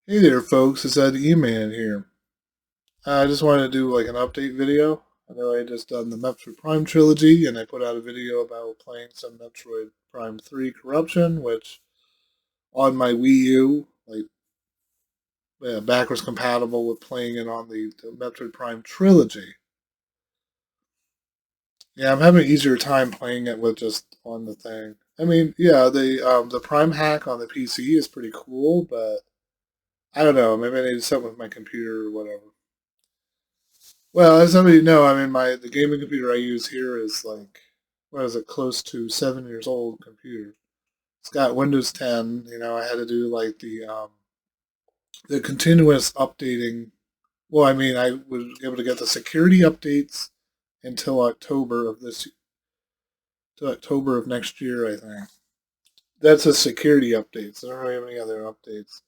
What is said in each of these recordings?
Hey there, folks. It's Ed E-Man here. I just wanted to do like an update video. I know I just done the Metroid Prime trilogy, and I put out a video about playing some Metroid Prime 3 Corruption, which on my Wii U, like backwards compatible with playing it on the Metroid Prime trilogy. Yeah, I'm having an easier time playing it with just on the thing. I mean, yeah, the Prime hack on the PC is pretty cool, but I don't know. Maybe I need something with my computer or whatever. Well, as some of you know, I mean, the gaming computer I use here is like, what is it, close to 7 years old computer. It's got Windows 10. I had to do like the continuous updating. Well, I mean, I was able to get the security updates until October of next year, I think. That's a security updates. I don't really have any other updates.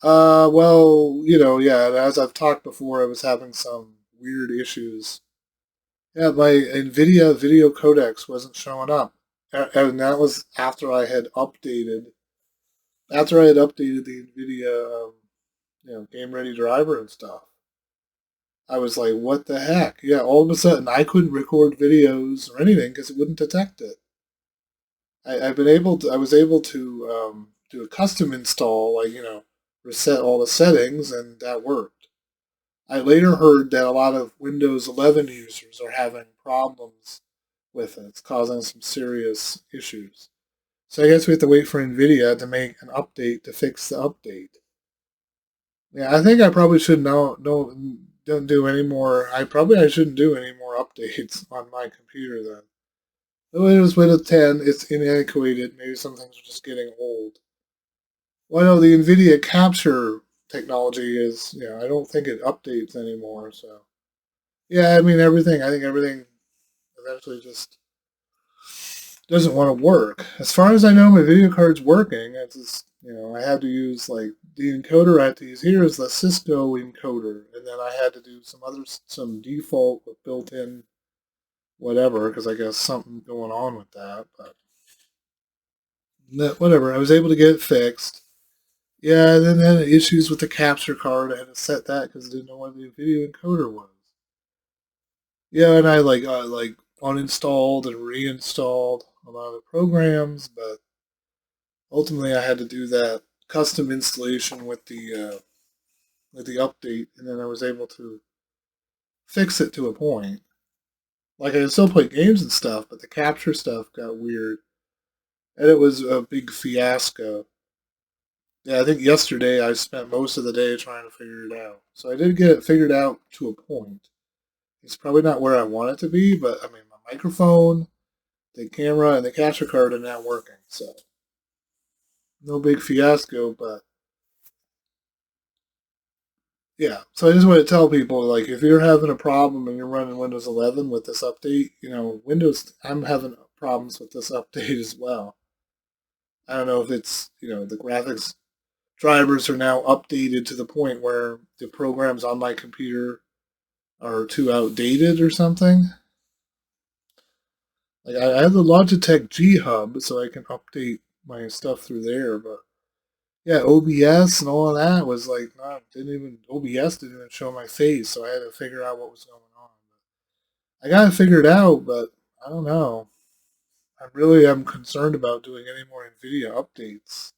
Well, yeah, as I've talked before, I was having some weird issues. Yeah, my Nvidia video codecs wasn't showing up, and that was after I had updated the Nvidia, game ready driver and stuff. I was like, what the heck? Yeah, all of a sudden I couldn't record videos or anything because it wouldn't detect it. I was able to do a custom install, like reset all the settings, and that worked. I later heard that a lot of Windows 11 users are having problems with it. It's causing some serious issues. So I guess we have to wait for Nvidia to make an update to fix the update. Yeah, I think I probably should don't do any more. I shouldn't do any more updates on my computer then. The Windows Windows 10, it's inadequate. Maybe some things are just getting old. Well, no, the Nvidia capture technology is, I don't think it updates anymore. So yeah, I mean everything. I think everything eventually just doesn't want to work. As far as I know, my video card's working. It's just, I had to use like the encoder I had to use here is the Cisco encoder, and then I had to do some default with built-in whatever because I guess something going on with that. But whatever, I was able to get it fixed. Yeah, and then I had issues with the capture card. I had to set that because I didn't know what the video encoder was. Yeah, and I like uninstalled and reinstalled a lot of the programs, but ultimately I had to do that custom installation with the update, and then I was able to fix it to a point. Like I could still play games and stuff, but the capture stuff got weird, and it was a big fiasco. Yeah, I think yesterday I spent most of the day trying to figure it out. So I did get it figured out to a point. It's probably not where I want it to be, but I mean my microphone, the camera, and the capture card are now working. So no big fiasco, but yeah. So I just want to tell people, like, if you're having a problem and you're running Windows 11 with this update, I'm having problems with this update as well. I don't know if it's, the graphics drivers are now updated to the point where the programs on my computer are too outdated or something. Like, I have the Logitech G Hub, so I can update my stuff through there, but yeah, OBS and all of that was like not didn't even OBS didn't even show my face, so I had to figure out what was going on. I got it figured out, but I don't know. I really am concerned about doing any more Nvidia updates.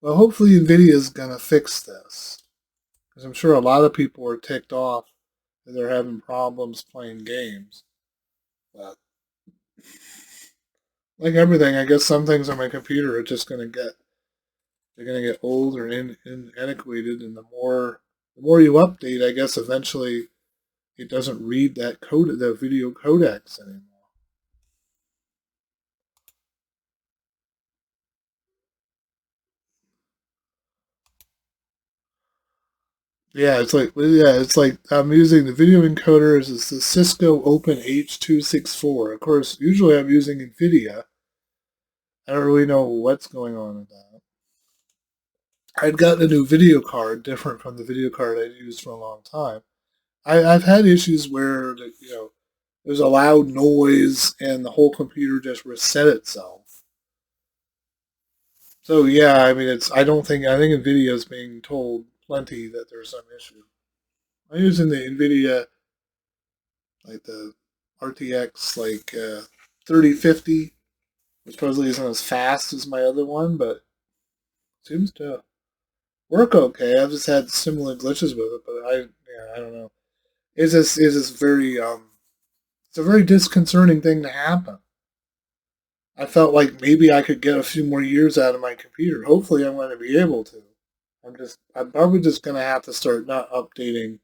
Well, hopefully Nvidia is gonna fix this because I'm sure a lot of people are ticked off that they're having problems playing games. But like everything, I guess some things on my computer are just they're gonna get old or inadequated, and the more you update, I guess eventually it doesn't read the video codecs anymore. It's like I'm using the video encoders as the Cisco Open H.264. Of course, usually I'm using Nvidia. I don't really know what's going on with that. I'd gotten a new video card, different from the video card I'd used for a long time. I've had issues where there's a loud noise and the whole computer just reset itself. So yeah, I mean, I think Nvidia is being told plenty that there's some issue. I'm using the Nvidia, like the RTX, 3050, which supposedly isn't as fast as my other one, but seems to work okay. I've just had similar glitches with it, but I don't know. It's just very it's a very disconcerting thing to happen. I felt like maybe I could get a few more years out of my computer. Hopefully, I'm going to be able to. I'm probably just going to have to start not updating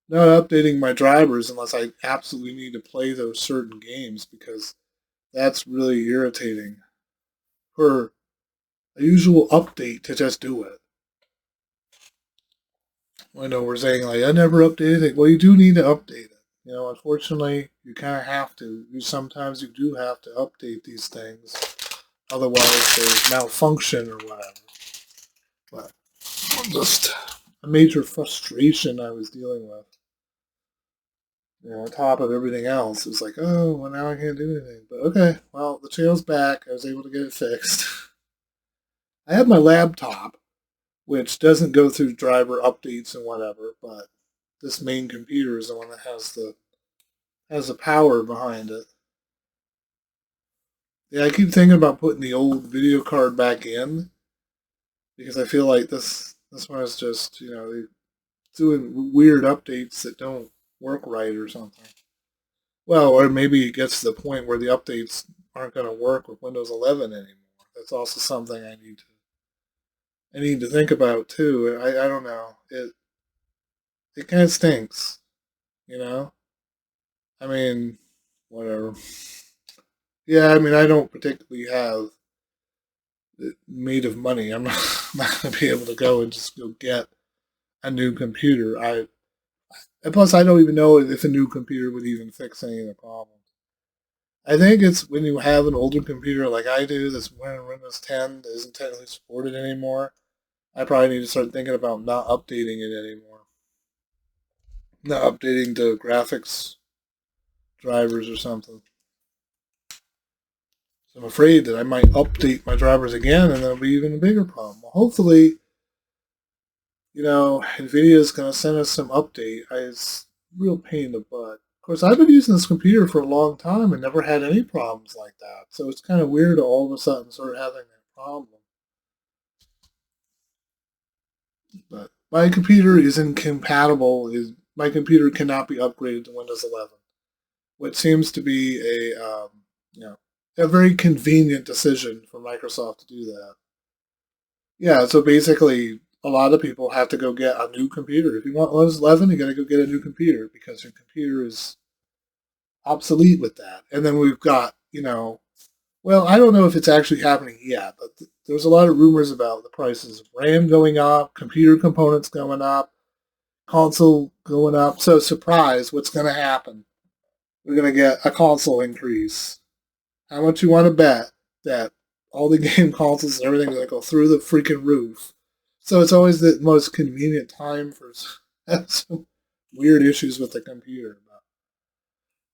my drivers unless I absolutely need to play those certain games, because that's really irritating for a usual update to just do it. I know we're saying like I never updated it. Well, you do need to update it. Unfortunately, you kind of have to. Sometimes you do have to update these things, otherwise there's malfunction or whatever. But just a major frustration I was dealing with. On top of everything else, it was like, oh, well, now I can't do anything. But okay, well, the channel's back. I was able to get it fixed. I have my laptop, which doesn't go through driver updates and whatever, but this main computer is the one that has the power behind it. Yeah, I keep thinking about putting the old video card back in because I feel like this one is just doing weird updates that don't work right or something. Well, or maybe it gets to the point where the updates aren't going to work with Windows 11 anymore. That's also something I need to think about too. I don't know. It kind of stinks, you know. I mean, whatever. Yeah, I mean, I don't particularly have it made of money. I'm not, not going to be able to go and just go get a new computer. And plus, I don't even know if a new computer would even fix any of the problems. I think it's when you have an older computer like I do that's running Windows 10 that isn't technically supported anymore. I probably need to start thinking about not updating it anymore. Not updating the graphics drivers or something. So I'm afraid that I might update my drivers again and there'll be even a bigger problem. Well, hopefully, Nvidia is going to send us some update. It's a real pain in the butt. Of course, I've been using this computer for a long time and never had any problems like that. So it's kind of weird to all of a sudden start having that problem. But my computer is incompatible. My computer cannot be upgraded to Windows 11, which seems to be a very convenient decision for Microsoft to do that. Yeah, so basically, a lot of people have to go get a new computer. If you want Windows 11, you got to go get a new computer because your computer is obsolete with that. And then we've got, well, I don't know if it's actually happening yet, but there's a lot of rumors about the prices of RAM going up, computer components going up, console going up. So surprise, what's going to happen? We're going to get a console increase. How much you want to bet that all the game consoles and everything are going to go through the freaking roof? So it's always the most convenient time for some weird issues with the computer.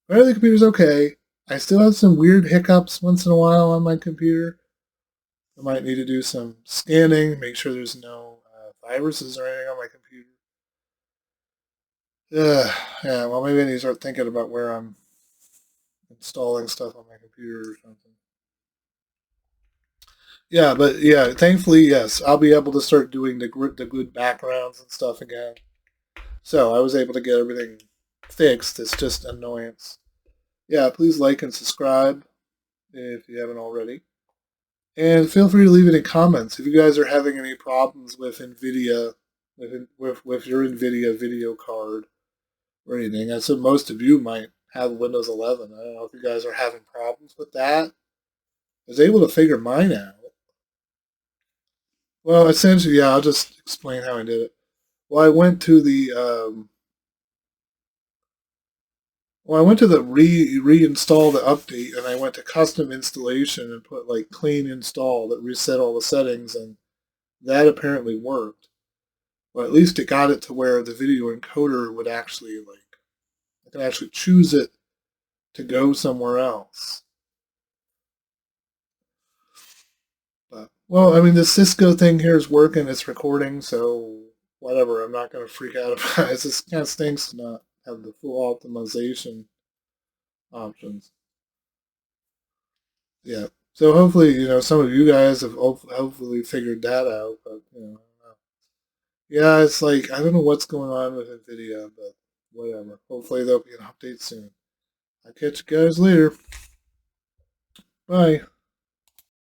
But the computer's okay. I still have some weird hiccups once in a while on my computer. I might need to do some scanning, make sure there's no viruses or anything on my computer. Yeah, well, maybe I need to start thinking about where I'm installing stuff on my computer or something. Yeah, but yeah, thankfully, yes, I'll be able to start doing the good backgrounds and stuff again. So I was able to get everything fixed. It's just annoyance. Yeah, please like and subscribe if you haven't already. And feel free to leave any comments if you guys are having any problems with Nvidia, with your Nvidia video card or anything. I said most of you might have Windows 11. I don't know if you guys are having problems with that. I was able to figure mine out. Well, essentially, yeah, I'll just explain how I did it. Well, I went to the reinstall the update, and I went to custom installation and put like clean install that reset all the settings, and that apparently worked. Well, at least it got it to where the video encoder would actually I could actually choose it to go somewhere else. But Well, I mean, the Cisco thing here is working. It's recording, so whatever. I'm not going to freak out about it. It just kind of stinks to not have the full optimization options. Yeah. So hopefully, some of you guys have hopefully figured that out. But I don't know. Yeah, it's like I don't know what's going on with Nvidia, but whatever. Hopefully there'll be an update soon. I'll catch you guys later. Bye.